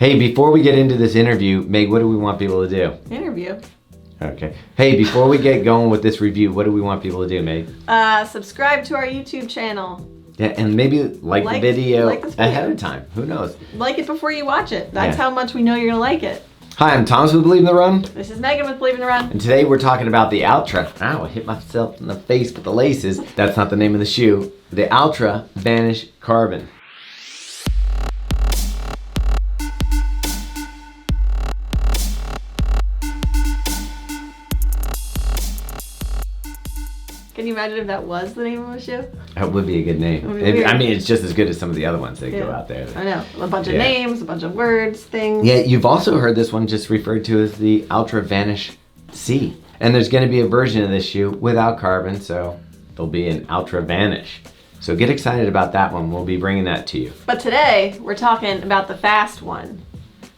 Hey, before we get into this interview, Meg, what do we want people to do? Interview. Okay. Hey, before we get going with this review, what do we want people to do, Meg? Subscribe to our YouTube channel. Yeah, and maybe like the video this video ahead of time. Who knows? Like it before you watch it. That's how much we know you're gonna like it. Hi, I'm Thomas with Believe in the Run. This is Megan with Believe in the Run. And today we're talking about the Altra. Ow, I hit myself in the face with the laces. That's not the name of the shoe. The Altra Vanish Carbon. Can you imagine if that was the name of a shoe? That would be a good name. I mean, it's just as good as some of the other ones that go out there. I know. A bunch of names, a bunch of words, things. Yeah, you've also heard this one just referred to as the Altra Vanish C. And there's going to be a version of this shoe without carbon, so there'll be an Altra Vanish. So get excited about that one. We'll be bringing that to you. But today, we're talking about the fast one.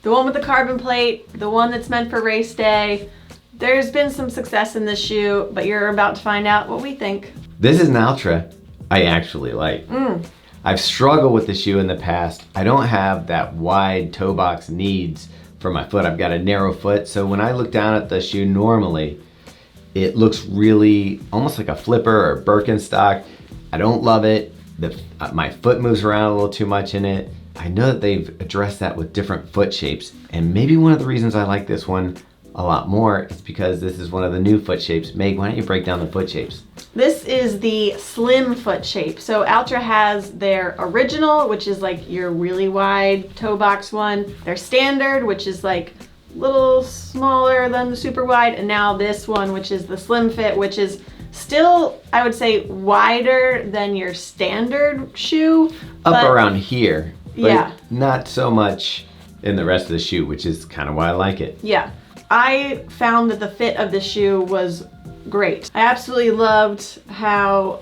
The one with the carbon plate, the one that's meant for race day. There's been some success in this shoe, but you're about to find out what we think. This is an Altra I actually like. I've struggled with the shoe in the past. I don't have that wide toe box needs for my foot. I've got a narrow foot, so when I look down at the shoe normally, it looks really almost like a flipper or Birkenstock. I don't love it. My foot moves around a little too much in it. I know that they've addressed that with different foot shapes, and maybe one of the reasons I like this one a lot more is because this is one of the new foot shapes. Meg, why don't you break down the foot shapes? This is the slim foot shape. So Altra has their original, which is like your really wide toe box one. Their standard, which is like a little smaller than the super wide. And now this one, which is the slim fit, which is still, I would say, wider than your standard shoe. Up around here, but yeah, not so much in the rest of the shoe, which is kind of why I like it. Yeah. I found that the fit of the shoe was great. I absolutely loved how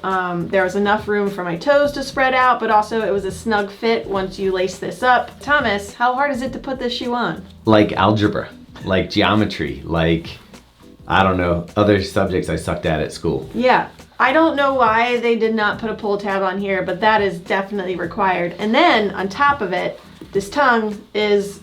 there was enough room for my toes to spread out, but also it was a snug fit once you lace this up. Thomas, how hard is it to put this shoe on? Like algebra, like geometry, like, I don't know, other subjects I sucked at school. Yeah. I don't know why they did not put a pull tab on here, but that is definitely required. And then on top of it, this tongue is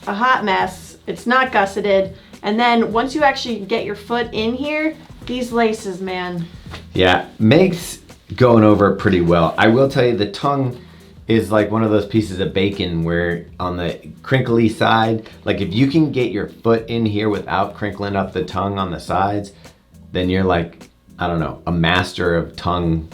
a hot mess. It's not gusseted. And then once you actually get your foot in here, these laces, man. Yeah, Meg's going over it pretty well. I will tell you, the tongue is like one of those pieces of bacon where on the crinkly side, like if you can get your foot in here without crinkling up the tongue on the sides, then you're like, I don't know, a master of tongue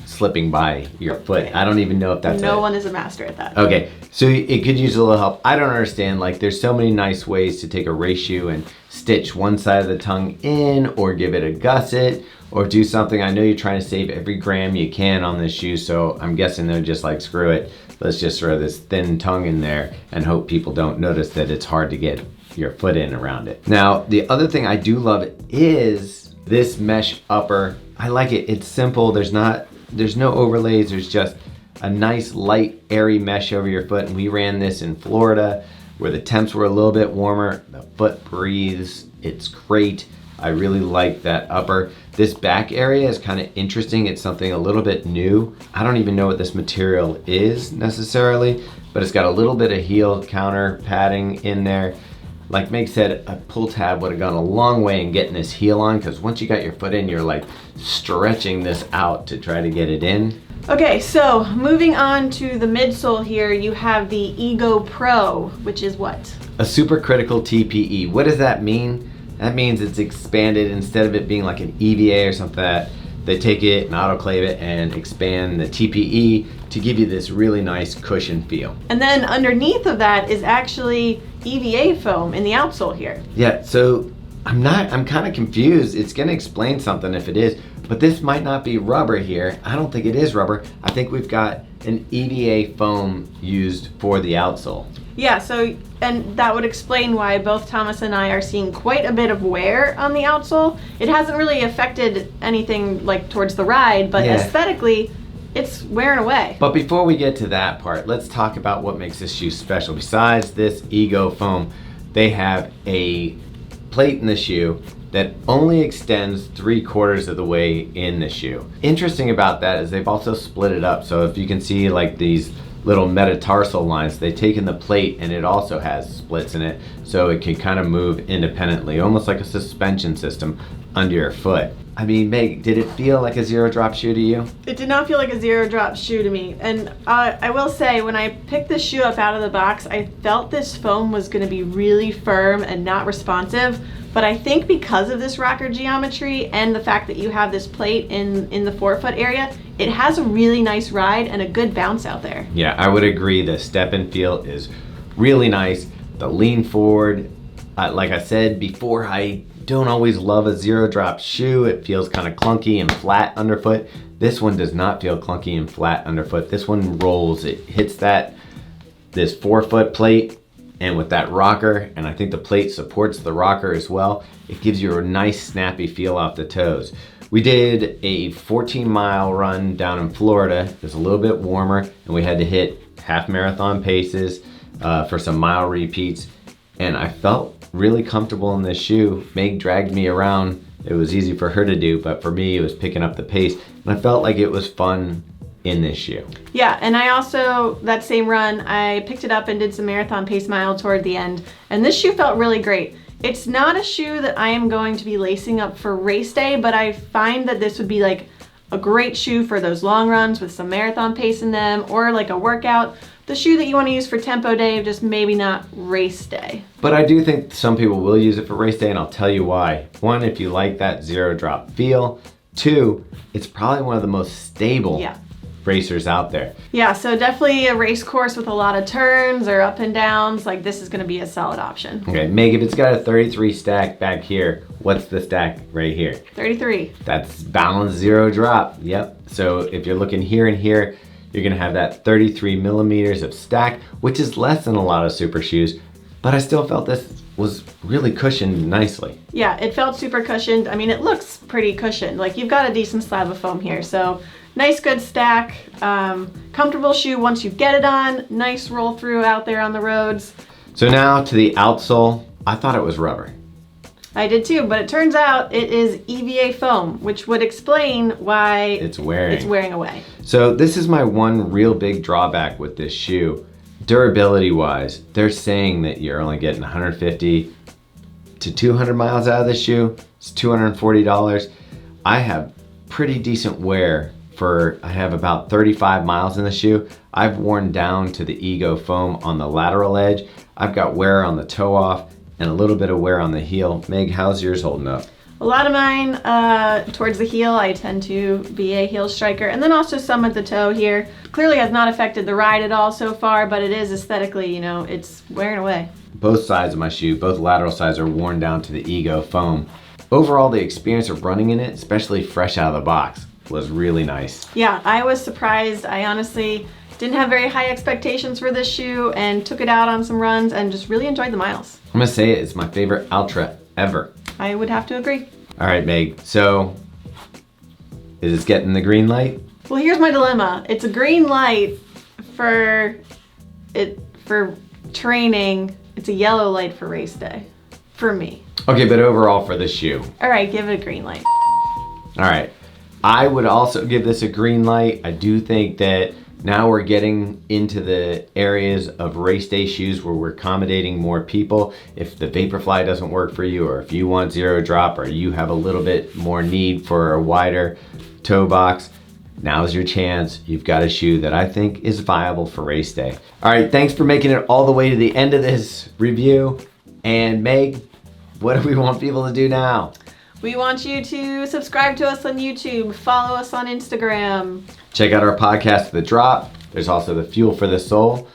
slipping by your foot. Okay. I don't even know if that's No one is a master at that. Okay, so it could use a little help. I don't understand, like there's so many nice ways to take a race shoe and stitch one side of the tongue in or give it a gusset or do something. I know you're trying to save every gram you can on this shoe, so I'm guessing they're just like, screw it. Let's just throw this thin tongue in there and hope people don't notice that it's hard to get your foot in around it. Now, the other thing I do love is this mesh upper. I like it. It's simple. There's no overlays. There's just a nice light airy mesh over your foot. And we ran this in Florida where the temps were a little bit warmer. The foot breathes. It's great. I really like that upper. This back area is kind of interesting. It's something a little bit new. I don't even know what this material is necessarily, but it's got a little bit of heel counter padding in there. Like Meg said, a pull tab would have gone a long way in getting this heel on, because once you got your foot in, you're like stretching this out to try to get it in. Okay, so moving on to the midsole here, you have the Ego Pro, which is what? A supercritical TPE. What does that mean? That means it's expanded. Instead of it being like an EVA or something that they take it and autoclave it and expand the TPE to give you this really nice cushion feel. And then underneath of that is actually EVA foam in the outsole here. Yeah, so I'm kind of confused. It's gonna explain something if it is, but this might not be rubber here. I don't think it is rubber. I think we've got an EVA foam used for the outsole. Yeah, so, and that would explain why both Thomas and I are seeing quite a bit of wear on the outsole. It hasn't really affected anything like towards the ride, but aesthetically, it's wearing away. But before we get to that part, let's talk about what makes this shoe special. Besides this Ego foam, they have a plate in the shoe that only extends 3/4 of the way in the shoe. Interesting about that is they've also split it up. So if you can see like these little metatarsal lines. They've taken the plate and it also has splits in it, so it can kind of move independently, almost like a suspension system under your foot. I mean, Meg, did it feel like a zero drop shoe to you? It did not feel like a zero drop shoe to me. And I will say, when I picked this shoe up out of the box, I felt this foam was going to be really firm and not responsive. But I think because of this rocker geometry and the fact that you have this plate in the forefoot area, it has a really nice ride and a good bounce out there. Yeah, I would agree. The step and feel is really nice. The lean forward, like I said before, I don't always love a zero drop shoe. It feels kind of clunky and flat underfoot. This one does not feel clunky and flat underfoot. This one rolls. It hits this forefoot plate, and with that rocker, and I think the plate supports the rocker as well, it gives you a nice snappy feel off the toes. We did a 14-mile run down in Florida. It was a little bit warmer, and we had to hit half marathon paces for some mile repeats, and I felt really comfortable in this shoe. Meg dragged me around. It was easy for her to do, but for me, it was picking up the pace, and I felt like it was fun in this shoe. Yeah, and I also, that same run, I picked it up and did some marathon pace mile toward the end, and this shoe felt really great. It's not a shoe that I am going to be lacing up for race day, but I find that this would be like a great shoe for those long runs with some marathon pace in them, or like a workout. The shoe that you want to use for tempo day, just maybe not race day. But I do think some people will use it for race day, and I'll tell you why. One, if you like that zero drop feel. Two, it's probably one of the most stable racers out there. Yeah, so definitely a race course with a lot of turns or up and downs, like this is going to be a solid option. Okay, Meg, if it's got a 33 stack back here, what's the stack right here? 33. That's balanced zero drop. Yep. So if you're looking here and here, you're gonna have that 33 millimeters of stack, which is less than a lot of super shoes, but I still felt this was really cushioned nicely. Yeah, it felt super cushioned. I mean, it looks pretty cushioned. Like, you've got a decent slab of foam here, so nice, good stack. Comfortable shoe once you get it on. Nice roll through out there on the roads. So now to the outsole. I thought it was rubber. I did too, but it turns out it is EVA foam, which would explain why it's wearing away. So this is my one real big drawback with this shoe. Durability wise, they're saying that you're only getting 150 to 200 miles out of this shoe. It's $240. I have pretty decent wear I have about 35 miles in the shoe. I've worn down to the Ego foam on the lateral edge. I've got wear on the toe off and a little bit of wear on the heel. Meg, how's yours holding up? A lot of mine towards the heel. I tend to be a heel striker, and then also some at the toe here. Clearly has not affected the ride at all so far, but it is aesthetically, it's wearing away. Both sides of my shoe, both lateral sides, are worn down to the Ego foam. Overall, the experience of running in it, especially fresh out of the box, was really nice. Yeah, I was surprised. I honestly didn't have very high expectations for this shoe and took it out on some runs and just really enjoyed the miles. I'm gonna say it's my favorite Altra ever. I would have to agree. All right, Meg, so is it getting the green light? Well, here's my dilemma. It's a green light for training. It's a yellow light for race day, for me. Okay, but overall for the shoe. All right, give it a green light. All right, I would also give this a green light. I do think that now we're getting into the areas of race day shoes where we're accommodating more people. If the Vaporfly doesn't work for you, or if you want zero drop, or you have a little bit more need for a wider toe box, now's your chance. You've got a shoe that I think is viable for race day. All right, thanks for making it all the way to the end of this review. And Meg, what do we want people to do now? We want you to subscribe to us on YouTube, follow us on Instagram. Check out our podcast, The Drop. There's also the Fuel for the Soul.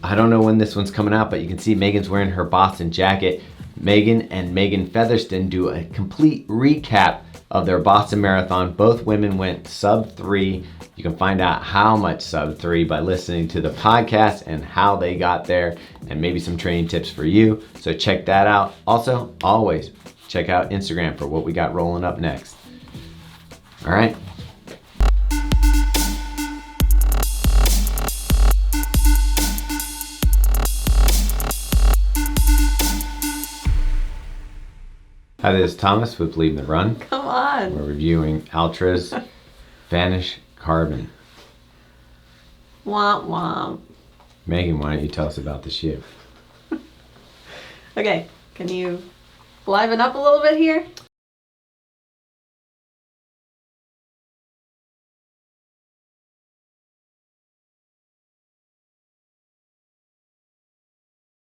I don't know when this one's coming out, but you can see Megan's wearing her Boston jacket. Meaghan and Megan Featherston do a complete recap of their Boston Marathon. Both women went sub 3. You can find out how much sub 3 by listening to the podcast and how they got there, and maybe some training tips for you. So check that out. Also, always check out Instagram for what we got rolling up next. All right. Hi, this is Thomas with Believe in the Run. Come on. We're reviewing Altra's Vanish Carbon. Womp womp. Megan, why don't you tell us about the shoe? Okay, can you liven up a little bit here?